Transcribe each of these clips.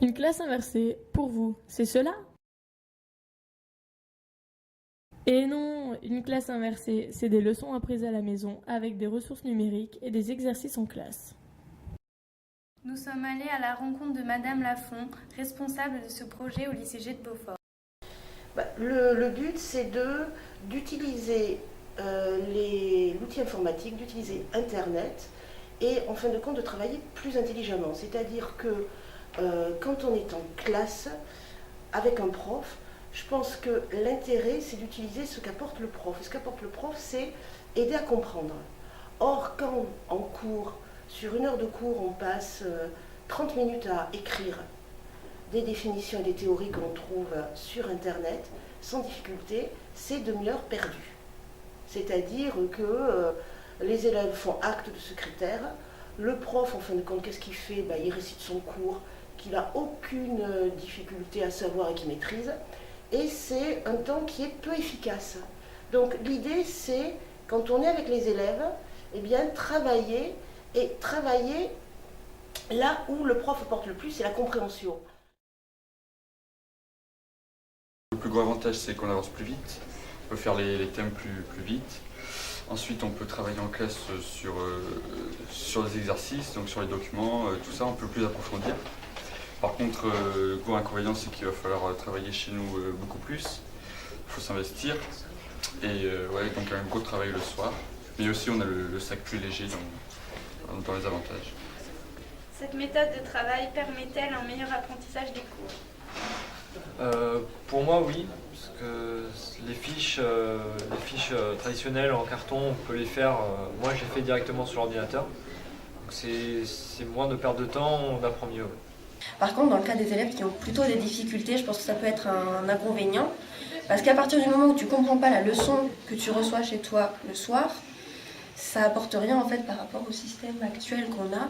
Une classe inversée, pour vous, c'est cela? Et non, une classe inversée, c'est des leçons apprises à la maison avec des ressources numériques et des exercices en classe. Nous sommes allés à la rencontre de Madame Lafont, responsable de ce projet au lycée G de Beaufort. Le but, c'est d'utiliser l'outil informatique, d'utiliser Internet et en fin de compte de travailler plus intelligemment. C'est-à-dire que quand on est en classe avec un prof, je pense que l'intérêt, c'est d'utiliser ce qu'apporte le prof. Et ce qu'apporte le prof, c'est aider à comprendre. Or, quand en cours, sur une heure de cours, on passe 30 minutes à écrire des définitions et des théories que l'on trouve sur Internet, sans difficulté, c'est demi-heure perdue. C'est-à-dire que les élèves font acte de ce critère, le prof, en fin de compte, qu'est-ce qu'il fait? Il récite son cours, qu'il n'a aucune difficulté à savoir et qu'il maîtrise, et c'est un temps qui est peu efficace. Donc l'idée, c'est, quand on est avec les élèves, eh bien, travailler là où le prof apporte le plus, c'est la compréhension. Le plus gros avantage, c'est qu'on avance plus vite, on peut faire les thèmes plus vite. Ensuite, on peut travailler en classe sur les exercices, donc sur les documents, tout ça, on peut plus approfondir. Par contre, le gros inconvénient, c'est qu'il va falloir travailler chez nous beaucoup plus, il faut s'investir, et donc un gros travail le soir. Mais aussi, on a le sac plus léger dans les avantages. Cette méthode de travail permet-elle un meilleur apprentissage des cours? Pour moi, oui, parce que les fiches traditionnelles en carton, on peut les faire. Moi, je les fais directement sur l'ordinateur. Donc c'est moins de perte de temps, on apprend mieux. Par contre, dans le cas des élèves qui ont plutôt des difficultés, je pense que ça peut être un inconvénient. Parce qu'à partir du moment où tu ne comprends pas la leçon que tu reçois chez toi le soir, ça apporte rien en fait par rapport au système actuel qu'on a.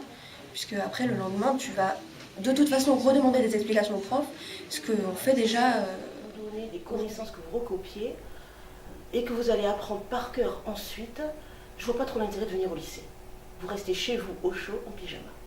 Puisque après, le lendemain, tu vas de toute façon redemander des explications au prof, ce qu'on fait déjà. Vous donnez des connaissances que vous recopiez et que vous allez apprendre par cœur ensuite. Je ne vois pas trop l'intérêt de venir au lycée. Vous restez chez vous au chaud en pyjama.